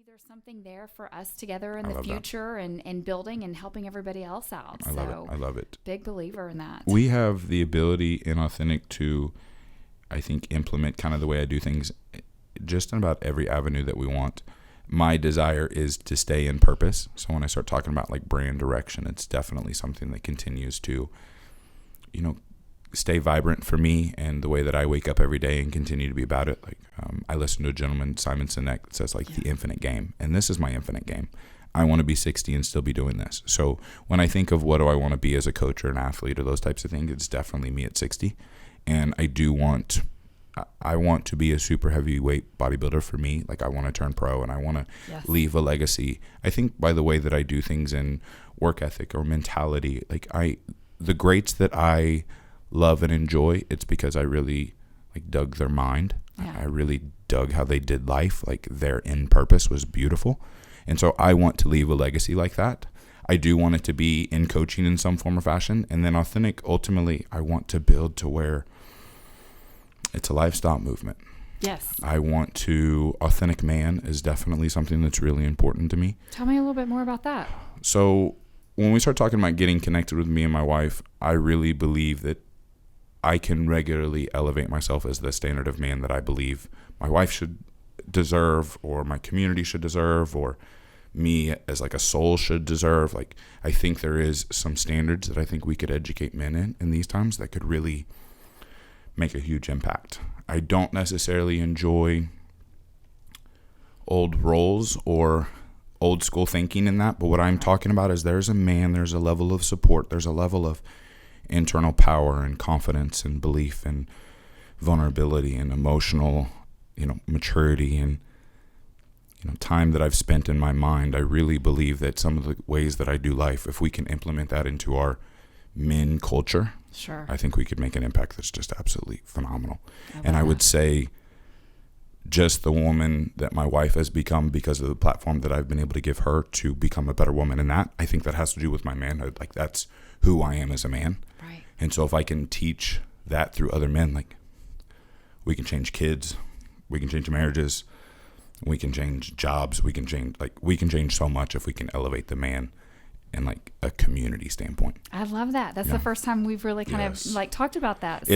there's something there for us together in I the love that. future and building and helping everybody else out. I love it. I love it. Big believer in that. We have the ability in Authentic to, I think, implement kind of the way I do things just in about every avenue that we want. My desire is to stay in purpose. So when I start talking about like brand direction, it's definitely something that continues to, you know, stay vibrant for me and the way that I wake up every day and continue to be about it. Like I listen to a gentleman, Simon Sinek, that says like the infinite game. And this is my infinite game. I want to be 60 and still be doing this. So when I think of what do I want to be as a coach or an athlete or those types of things, it's definitely me at 60. And I want to be a super heavyweight bodybuilder for me. Like I want to turn pro and I want to leave a legacy. I think by the way that I do things in work ethic or mentality, like the greats that I love and enjoy, it's because I really like dug their mind. I really dug how they did life. Like their end purpose was beautiful. And so I want to leave a legacy like that. I do want it to be in coaching in some form or fashion. And then Authentic, ultimately, I want to build to where it's a lifestyle movement. Yes. Authentic man is definitely something that's really important to me. Tell me a little bit more about that. So when we start talking about getting connected with me and my wife, I really believe that I can regularly elevate myself as the standard of man that I believe my wife should deserve, or my community should deserve, or me as like a soul should deserve. Like I think there is some standards that I think we could educate men in these times that could really make a huge impact. I don't necessarily enjoy old roles or old school thinking in that, but what I'm talking about is there's a level of support, there's a level of internal power and confidence and belief and vulnerability and emotional, maturity and, time that I've spent in my mind. I really believe that some of the ways that I do life, if we can implement that into our men culture, sure, I think we could make an impact that's just absolutely phenomenal. And I would say just the woman that my wife has become because of the platform that I've been able to give her to become a better woman. And that, I think that has to do with my manhood. Like that's who I am as a man. Right. And so if I can teach that through other men, like we can change kids, we can change marriages, we can change jobs, we can change so much if we can elevate the man in like a community standpoint. I love that. That's the first time we've really kind of like talked about that.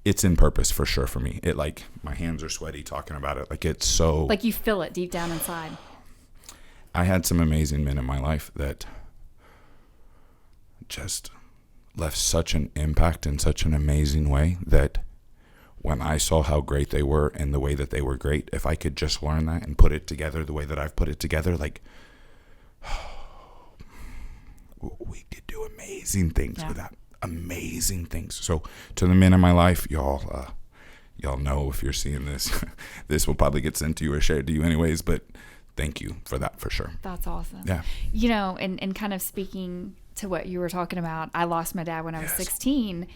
It's in purpose for sure for me. It like my hands are sweaty talking about it. Like it's so like you feel it deep down inside. I had some amazing men in my life that just left such an impact in such an amazing way that when I saw how great they were and the way that they were great, if I could just learn that and put it together the way that I've put it together, like we could do amazing things with that. Amazing things. So to the men in my life, y'all know if you're seeing this, this will probably get sent to you or shared to you anyways, but thank you for that for sure. That's awesome. Yeah. And kind of speaking to what you were talking about, I lost my dad when I was 16,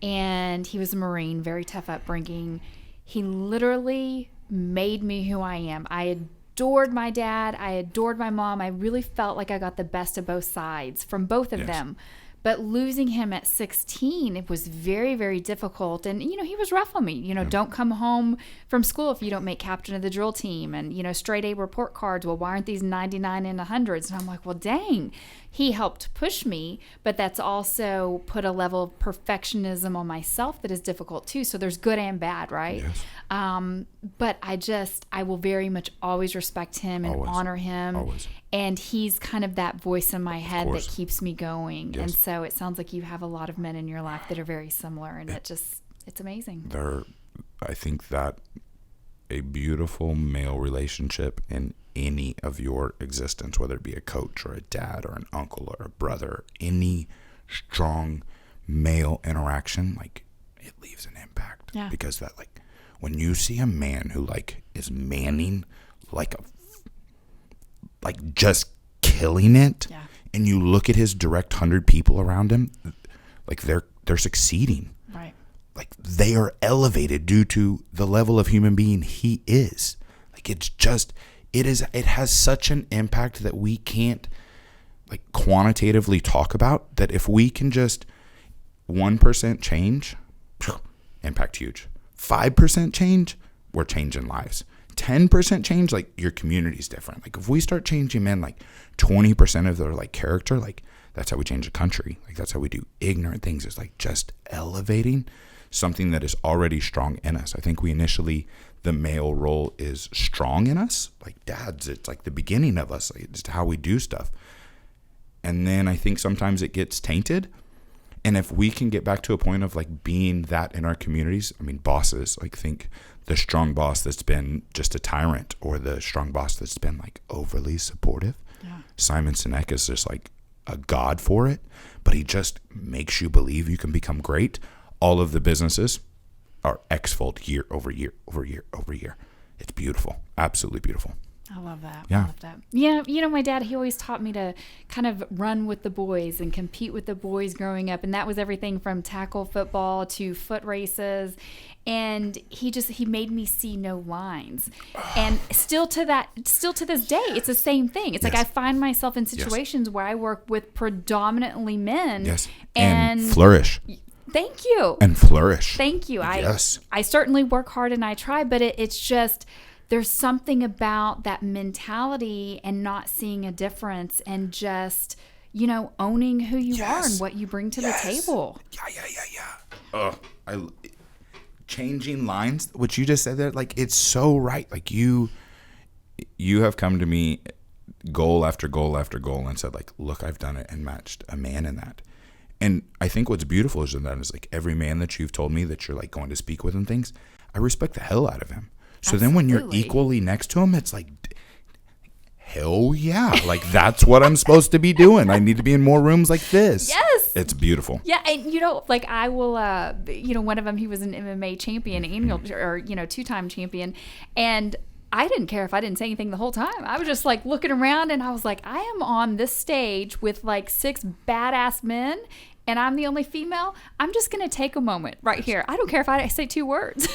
and he was a Marine, very tough upbringing. He literally made me who I am. I adored my dad. I adored my mom. I really felt like I got the best of both sides from both of them. But losing him at 16, it was very, very difficult. And, he was rough on me. Don't come home from school if you don't make captain of the drill team. And, straight A report cards. Well, why aren't these 99 and 100s? And I'm like, well, dang. He helped push me, but that's also put a level of perfectionism on myself that is difficult too. So there's good and bad, right? Yes. But I will very much always respect him and honor him. Always. And he's kind of that voice in my head that keeps me going. Yes. And so it sounds like you have a lot of men in your life that are very similar, and it's amazing. I think that a beautiful male relationship in any of your existence, whether it be a coach or a dad or an uncle or a brother, any strong male interaction, like it leaves an impact. Yeah. Because that, like, when you see a man who like is manning, like just killing it, and you look at his direct 100 people around him, like they're succeeding. Right. Like they are elevated due to the level of human being he is. Like it has such an impact that we can't like quantitatively talk about, that if we can just 1% change, impact huge. 5% change, we're changing lives. 10% change, like your community's different. Like if we start changing men like 20% of their like character, like that's how we change a country. Like that's how we do ignorant things, is like just elevating something that is already strong in us. I think we initially, the male role is strong in us. Like dads, it's like the beginning of us. Like it's how we do stuff. And then I think sometimes it gets tainted. And if we can get back to a point of like being that in our communities, I mean, bosses, like think the strong boss that's been just a tyrant, or the strong boss that's been like overly supportive. Yeah. Simon Sinek is just like a god for it, but he just makes you believe you can become great. All of the businesses are X-fold year over year over year over year. It's beautiful. Absolutely beautiful. I love that. Yeah. I love that. Yeah. You know, my dad, he always taught me to kind of run with the boys and compete with the boys growing up. And that was everything from tackle football to foot races. And he made me see no lines. And still to this day, it's the same thing. It's like I find myself in situations where I work with predominantly men. Yes. And flourish. Thank you. And flourish. Thank you. Yes. I certainly work hard and I try, but it's just, there's something about that mentality and not seeing a difference and just, you know, owning who you are and what you bring to the table. Yeah. Changing lines, what you just said there, like it's so right. Like you have come to me goal after goal after goal and said like, look, I've done it and matched a man in that. And I think what's beautiful is like every man that you've told me that you're like going to speak with and things, I respect the hell out of him. So then when you're equally next to him, it's like, hell yeah. Like that's what I'm supposed to be doing. I need to be in more rooms like this. Yes. It's beautiful. Yeah. And you know, like I will, you know, one of them, he was an MMA champion, two-time champion. And I didn't care if I didn't say anything the whole time. I was just like looking around and I was like, I am on this stage with like 6 badass men and I'm the only female. I'm just going to take a moment right here. I don't care if I say 2 words.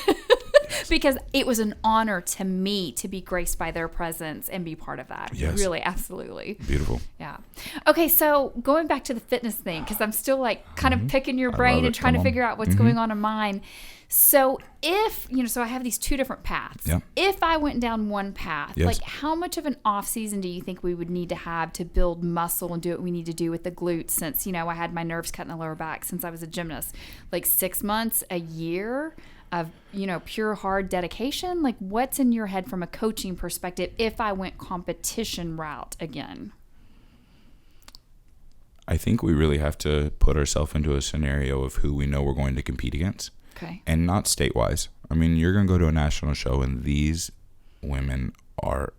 Because it was an honor to me to be graced by their presence and be part of that. Yes. Really, absolutely. Beautiful. Yeah. Okay, so going back to the fitness thing, because I'm still like kind of picking your brain and trying to figure out what's going on in mine. So if, you know, so I have these 2 different paths. Yeah. If I went down one path, like how much of an off season do you think we would need to have to build muscle and do what we need to do with the glutes, since, you know, I had my nerves cut in the lower back since I was a gymnast? Like 6 months, a year of, you know, pure hard dedication? Like what's in your head from a coaching perspective if I went competition route again? I think we really have to put ourselves into a scenario of who we know we're going to compete against. Okay. And not state-wise. I mean, you're going to go to a national show and these women are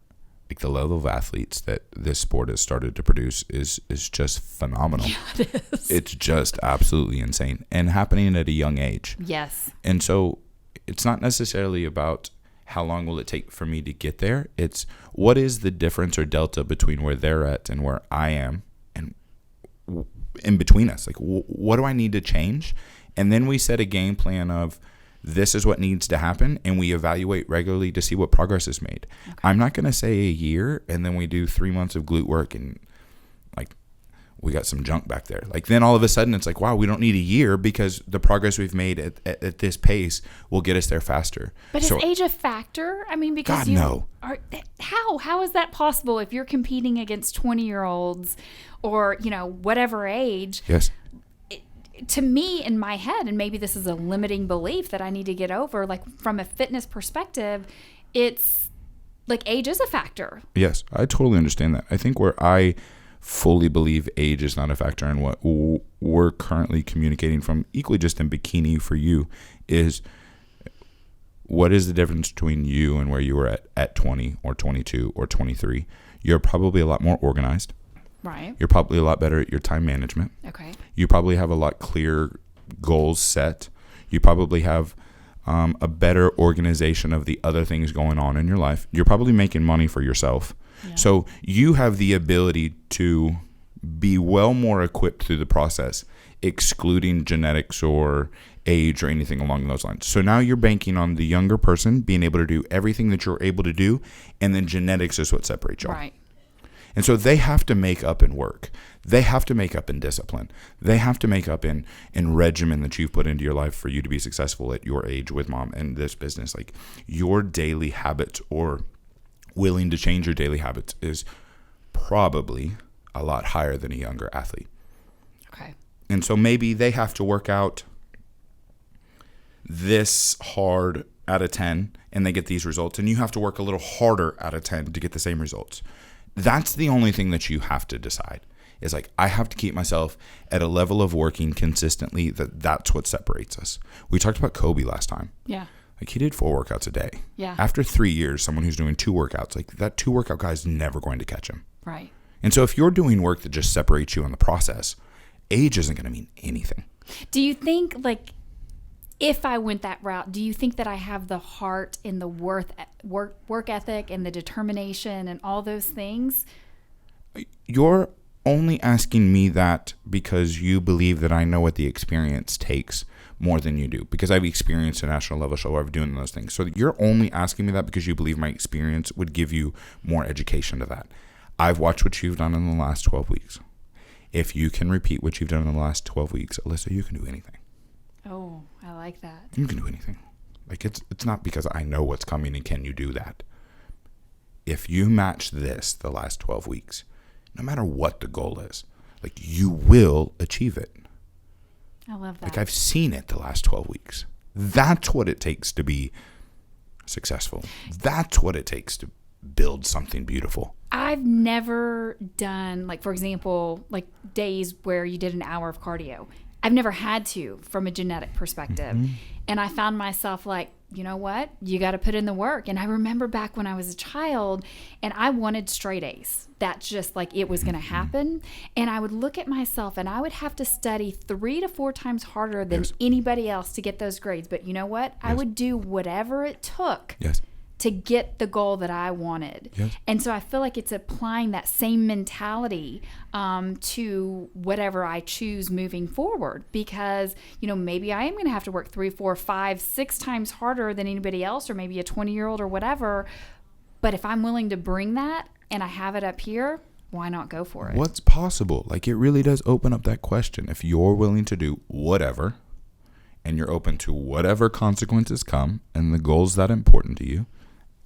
like, the level of athletes that this sport has started to produce is just phenomenal. Yeah, it is. It's just absolutely insane and happening at a young age. Yes. And so it's not necessarily about how long will it take for me to get there. It's what is the difference or delta between where they're at and where I am, and in between us. Like, what do I need to change? And then we set a game plan of this is what needs to happen, and we evaluate regularly to see what progress is made. Okay. I'm not going to say a year and then we do 3 months of glute work and like we got some junk back there. Like then all of a sudden it's like, wow, we don't need a year because the progress we've made at this pace will get us there faster. But is age a factor? I mean, because no. How is that possible if you're competing against 20-year-olds or, you know, whatever age? Yes. To me, in my head, and maybe this is a limiting belief that I need to get over, like from a fitness perspective, it's like age is a factor. Yes, I totally understand that. I think where I fully believe age is not a factor in what we're currently communicating from, equally just in bikini for you, is what is the difference between you and where you were at 20 or 22 or 23? You're probably a lot more organized. Right. You're probably a lot better at your time management. Okay. You probably have a lot clearer goals set. You probably have a better organization of the other things going on in your life. You're probably making money for yourself. Yeah. So you have the ability to be well more equipped through the process, excluding genetics or age or anything along those lines. So now you're banking on the younger person being able to do everything that you're able to do, and then genetics is what separates y'all. Right. And so they have to make up in work. They have to make up in discipline. They have to make up in regimen that you've put into your life for you to be successful at your age with mom and this business. Like, your daily habits, or willing to change your daily habits, is probably a lot higher than a younger athlete. Okay. And so maybe they have to work out this hard out of 10 and they get these results, and you have to work a little harder out of 10 to get the same results. That's the only thing that you have to decide, is like, I have to keep myself at a level of working consistently that's what separates us. We talked about Kobe last time. Yeah. Like, he did 4 workouts a day. Yeah. After 3 years, someone who's doing 2 workouts, like, that 2 workout guy is never going to catch him. Right. And so if you're doing work that just separates you in the process, age isn't going to mean anything. Do you think, like, if I went that route, do you think that I have the heart and the work ethic and the determination and all those things? You're only asking me that because you believe that I know what the experience takes more than you do, because I've experienced a national level show where I've doing those things. So you're only asking me that because you believe my experience would give you more education to that. I've watched what you've done in the last 12 weeks. If you can repeat what you've done in the last 12 weeks, Elissa, you can do anything. Oh, I like that. You can do anything. Like, it's not because I know what's coming and can you do that. If you match this the last 12 weeks, no matter what the goal is, like, you will achieve it. I love that. Like, I've seen it the last 12 weeks. That's what it takes to be successful. That's what it takes to build something beautiful. I've never done, like, for example, like days where you did an hour of cardio. I've never had to, from a genetic perspective. Mm-hmm. And I found myself like, you know what? You got to put in the work. And I remember back when I was a child and I wanted straight A's. That's just like it was going to happen. And I would look at myself and I would have to study 3 to 4 times harder than anybody else to get those grades. But you know what? I would do whatever it took to get the goal that I wanted. Yes. And so I feel like it's applying that same mentality to whatever I choose moving forward, because, you know, maybe I am going to have to work 3, 4, 5, 6 times harder than anybody else, or maybe a 20-year-old or whatever. But if I'm willing to bring that and I have it up here, why not go for it? What's possible? Like, it really does open up that question. If you're willing to do whatever and you're open to whatever consequences come and the goals that are important to you,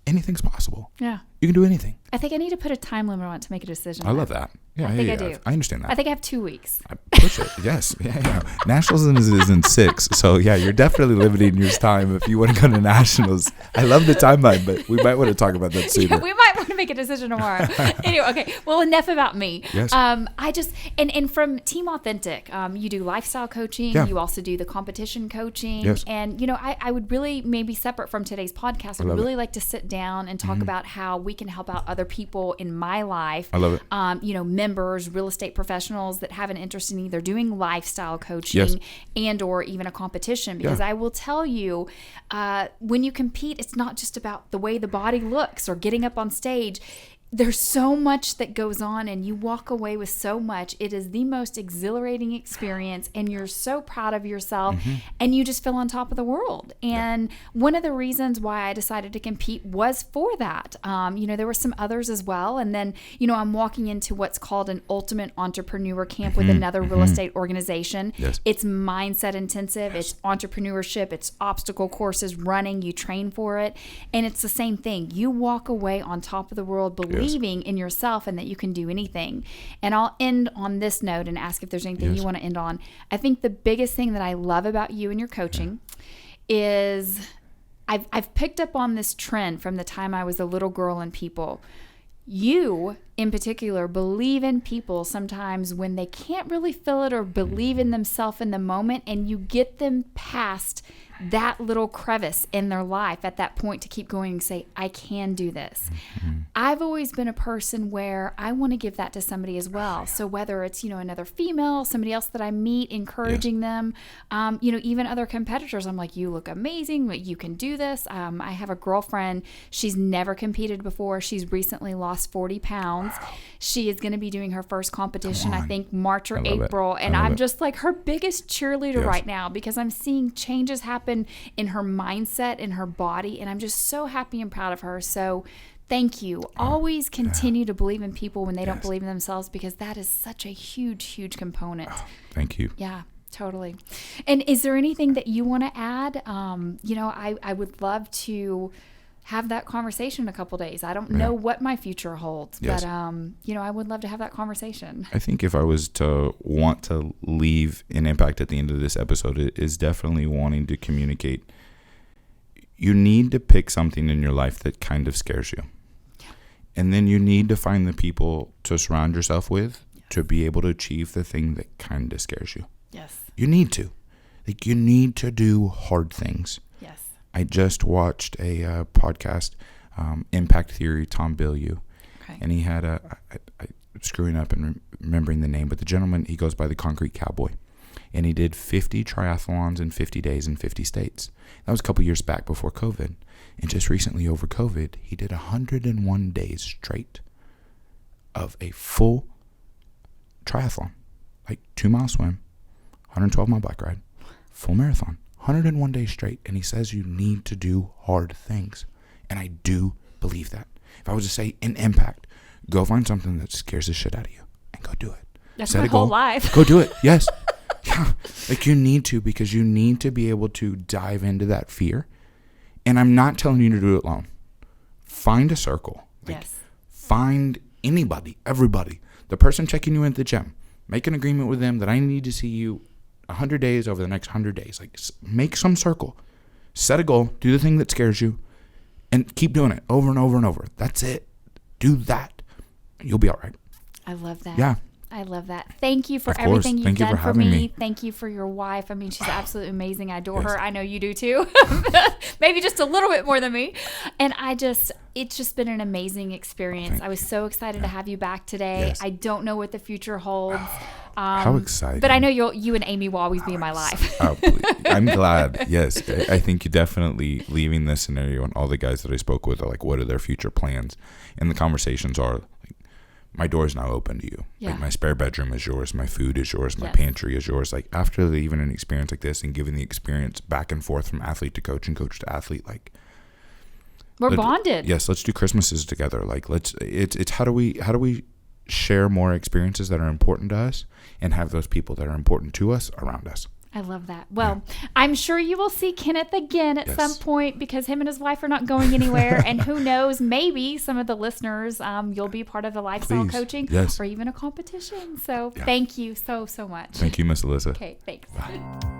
anything's possible. Yeah. You can do anything. I think I need to put a time limit on it to make a decision. I love that. Yeah, I think I do. I understand that. I think I have 2 weeks. I push it. Yes. Yeah. Nationals is in 6. So, yeah, you're definitely limiting your time if you want to go to Nationals. I love the timeline, but we might want to talk about that sooner. Yeah, we might want to make a decision tomorrow. Anyway, okay. Well, enough about me. Yes. I just, and from Team Authentic, you do lifestyle coaching. Yeah. You also do the competition coaching. Yes. And, you know, I would really, maybe separate from today's podcast, I would really like to sit down and talk about how we can help out other people in my life. I love it. You know, members, real estate professionals that have an interest in either doing lifestyle coaching and or even a competition. Because I will tell you, when you compete, it's not just about the way the body looks or getting up on stage. There's so much that goes on and you walk away with so much. It is the most exhilarating experience and you're so proud of yourself and you just feel on top of the world. And one of the reasons why I decided to compete was for that. You know, there were some others as well. And then, you know, I'm walking into what's called an ultimate entrepreneur camp with another real estate organization. Yes. It's mindset intensive. It's entrepreneurship. It's obstacle courses, running. You train for it. And it's the same thing. You walk away on top of the world believing in yourself and that you can do anything. And I'll end on this note and ask if there's anything you want to end on. I think the biggest thing that I love about you and your coaching is I've picked up on this trend from the time I was a little girl in people. You, in particular, believe in people sometimes when they can't really feel it or believe in themselves in the moment, and you get them past that little crevice in their life at that point to keep going and say, I can do this. I've always been a person where I want to give that to somebody as well. So whether it's, you know, another female, somebody else that I meet, encouraging them, you know, even other competitors, I'm like, you look amazing, you can do this. I have a girlfriend, she's never competed before. She's recently lost 40 pounds. She is going to be doing her first competition, I think March or April. And I'm just like her biggest cheerleader right now because I'm seeing changes happen in her mindset, in her body. And I'm just so happy and proud of her. So Thank you. Always continue to believe in people when they don't believe in themselves, because that is such a huge, huge component. Thank you. Yeah, totally. And is there anything that you want to add? I would love to have that conversation in a couple days. I don't know what my future holds, but I would love to have that conversation. I think if I was to want to leave an impact at the end of this episode, it is definitely wanting to communicate. You need to pick something in your life that kind of scares you. And then you need to find the people to surround yourself with to be able to achieve the thing that kind of scares you. Yes. You need to. You need to do hard things. Yes. I just watched a podcast, Impact Theory, Tom Bilyeu. Okay. And he had I'm screwing up and remembering the name, but the gentleman, he goes by the Concrete Cowboy. And he did 50 triathlons in 50 days in 50 states. That was a couple years back before COVID. And just recently over COVID, he did 101 days straight of a full triathlon. 2-mile swim, 112-mile bike ride, full marathon, 101 days straight. And he says you need to do hard things. And I do believe that. If I was to say in impact, go find something that scares the shit out of you and go do it. That's Set my a goal. whole life. Go do it. Yes. Yeah. You need to, because you need to be able to dive into that fear. And I'm not telling you to do it alone. Find a circle. Yes. Find anybody, everybody. The person checking you in at the gym. Make an agreement with them that I need to see you 100 days over the next 100 days. Make some circle. Set a goal. Do the thing that scares you. And keep doing it over and over and over. That's it. Do that. You'll be all right. I love that. Yeah. I love that. Thank you for Of course. everything you've Thank you done for for having me. me. Thank you for your wife. I mean, she's absolutely amazing. I adore Yes. her. I know you do too. Maybe just a little bit more than me. And it's just been an amazing experience. I was so excited to have you back today. Yes. I don't know what the future holds. How exciting. But I know you and Amy will always be in my life. Oh, please. I'm glad. Yes. I think you definitely, leaving this scenario, and all the guys that I spoke with are what are their future plans? And the conversations are, my door is now open to you. Yeah. My spare bedroom is yours. My food is yours. My Yes. pantry is yours. After leaving an experience like this and giving the experience back and forth from athlete to coach and coach to athlete, We're bonded. Yes. Let's do Christmases together. It's how do we share more experiences that are important to us and have those people that are important to us around us. I love that. Well, I'm sure you will see Kenneth again at Yes. some point, because him and his wife are not going anywhere. And who knows, maybe some of the listeners, you'll be part of the lifestyle Please. coaching Yes. or even a competition. So Yeah. thank you so, so much. Thank you, Miss Elissa. Okay, thanks. Bye.